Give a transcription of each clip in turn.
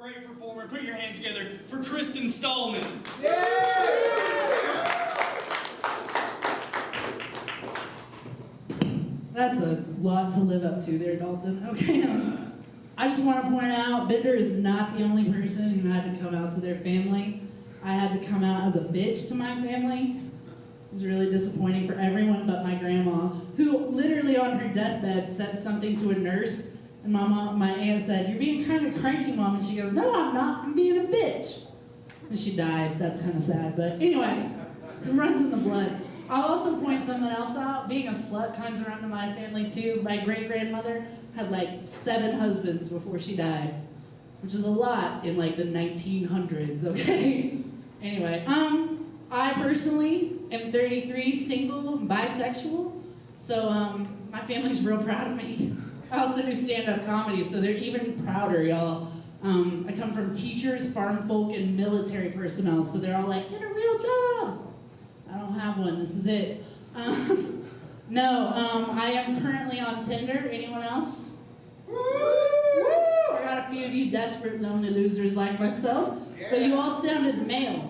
Great performer. Put your hands together for Kristen Stallman. That's a lot to live up to there, Dalton. Okay, I just want to point out, Bender is not the only person who had to come out to their family. I had to come out as a bitch to my family. It was really disappointing for everyone but my grandma, who literally on her deathbed said something to a nurse, and my aunt said, "You're being kind of cranky, Mom," and she goes, "No, I'm not, I'm being a bitch." And she died. That's kind of sad, but anyway, it runs in the blood. I'll also point someone else out. Being a slut comes around to my family too. My great-grandmother had like 7 husbands before she died, which is a lot in like the 1900s, okay? Anyway, I personally am 33, single, and bisexual, so my family's real proud of me. I also do stand-up comedy, so they're even prouder, y'all. I come from teachers, farm folk, and military personnel, so they're all like, "Get a real job." I don't have one, this is it. I am currently on Tinder. Anyone else? Woo! I got a few of you desperate, lonely losers like myself, but you all sounded male,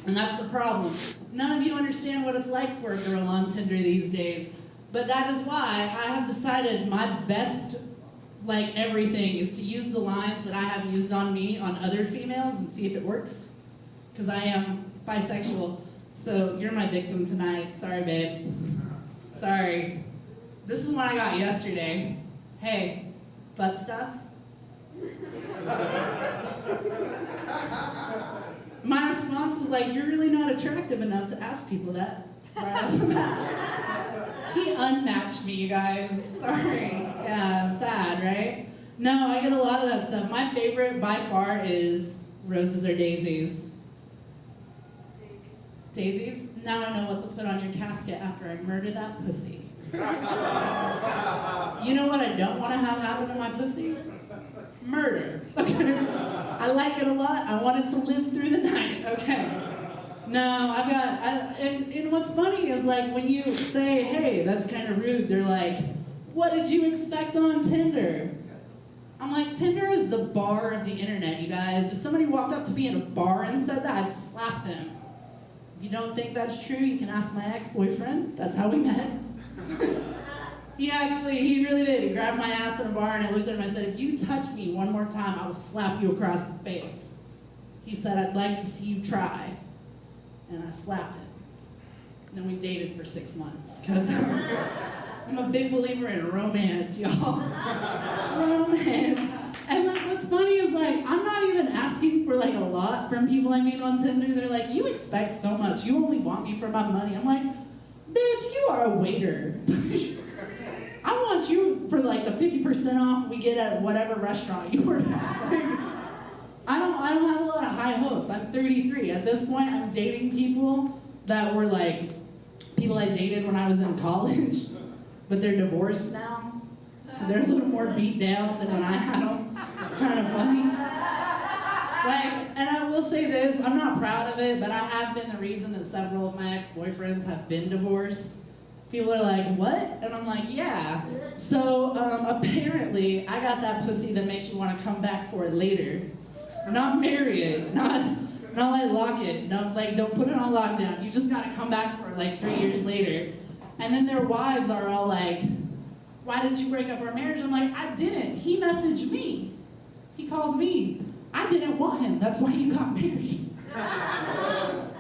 and that's the problem. None of you understand what it's like for a girl on Tinder these days, but that is why I have decided my best, like everything, is to use the lines that I have used on me on other females and see if it works, because I am bisexual. So you're my victim tonight. Sorry, babe. Sorry. This is what I got yesterday. Hey, butt stuff? My response was like, "You're really not attractive enough to ask people that right off the bat." He unmatched me, you guys. Sorry. Yeah, sad, right? No, I get a lot of that stuff. My favorite by far is roses or daisies. Daisies? Now I know what to put on your casket after I murder that pussy. You know what I don't want to have happen to my pussy? Murder. Okay. I like it a lot. I want it to live through the night. Okay. No, and what's funny is like when you say, "Hey, that's kind of rude," they're like, "What did you expect on Tinder?" I'm like, Tinder is the bar of the internet, you guys. If somebody walked up to me in a bar and said that, I'd slap them. If you don't think that's true, you can ask my ex-boyfriend. That's how we met. He really did. He grabbed my ass in a bar and I looked at him and I said, "If you touch me one more time, I will slap you across the face." He said, "I'd like to see you try." And I slapped him. Then we dated for 6 months, because I'm a big believer in romance, y'all. Romance. And like, what's funny is like, I'm not even asking for like a lot from people I meet on Tinder. They're like, "You expect so much. You only want me for my money." I'm like, "Bitch, you are a waiter." I want you for like the 50% off we get at whatever restaurant you work at. Like, I don't have a lot of high hopes. I'm 33. At this point, I'm dating people that were like people I dated when I was in college, but they're divorced now. So they're a little more beat down than when I had them. It's kind of funny. And I will say this, I'm not proud of it, but I have been the reason that several of my ex-boyfriends have been divorced. People are like, "What?" And I'm like, "Yeah." So apparently, I got that pussy that makes you want to come back for it later. Not marry it, not like lock it, no, like don't put it on lockdown. You just gotta come back for it like 3 years later. And then their wives are all like, "Why did you break up our marriage?" I'm like, "I didn't. He messaged me. He called me. I didn't want him. That's why you got married."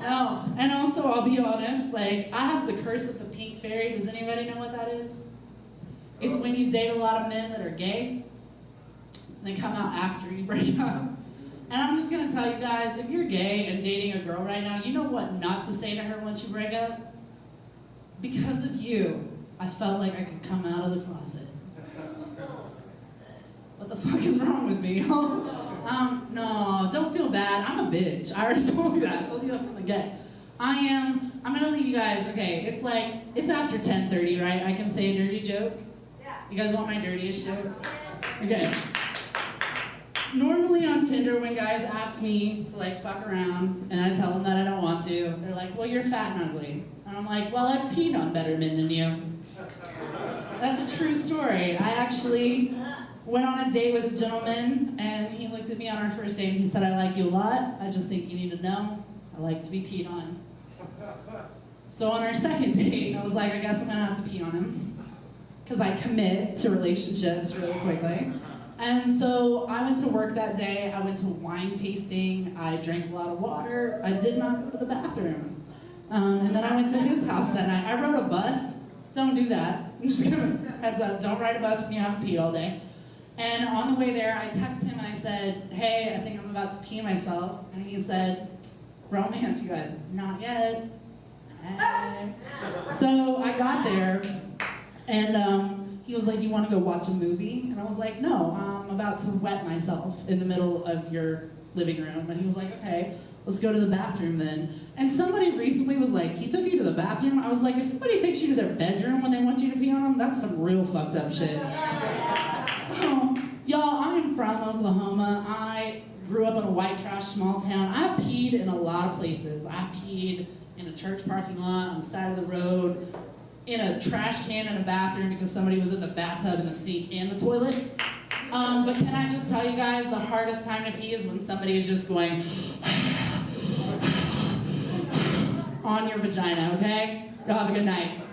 No, and also I'll be honest, like I have the curse of the pink fairy. Does anybody know what that is? It's when you date a lot of men that are gay, and they come out after you break up. And I'm just gonna tell you guys, if you're gay and dating a girl right now, you know what not to say to her once you break up? "Because of you, I felt like I could come out of the closet." What the fuck is wrong with me? No, don't feel bad. I'm a bitch. I already told you that. I told you that from the get. I'm gonna leave you guys. Okay, it's after 10:30, right? I can say a dirty joke? Yeah. You guys want my dirtiest joke? Okay. Normally on Tinder, when guys ask me to like fuck around and I tell them that I don't want to, they're like, "Well, you're fat and ugly." And I'm like, "Well, I've peed on better men than you." That's a true story. I actually Went on a date with a gentleman, and he looked at me on our first date, and he said, I like you a lot. I just think you need to know, I like to be peed on. So on our second date, I was like, I guess I'm gonna have to pee on him, because I commit to relationships really quickly. And so I went to work that day, I went to wine tasting, I drank a lot of water, I did not go to the bathroom. And then I went to his house that night. I rode a bus. Don't do that. I'm just gonna, heads up, don't ride a bus when you haven't peed all day. And on the way there, I texted him and I said, hey, I think I'm about to pee myself. And he said, romance, you guys, not yet. Hey. So I got there, and he was like, you want to go watch a movie? And I was like, no, I'm about to wet myself in the middle of your living room. And he was like, okay, let's go to the bathroom then. And somebody recently was like, he took you to the bathroom? I was like, if somebody takes you to their bedroom when they want you to pee on them, that's some real fucked up shit. So, y'all, I'm from Oklahoma. I grew up in a white trash small town. I peed in a lot of places. I peed in a church parking lot, on the side of the road, in a trash can in a bathroom because somebody was in the bathtub, in the sink, and the toilet. But can I just tell you guys, the hardest time to pee is when somebody is just going on your vagina, okay? Y'all have a good night.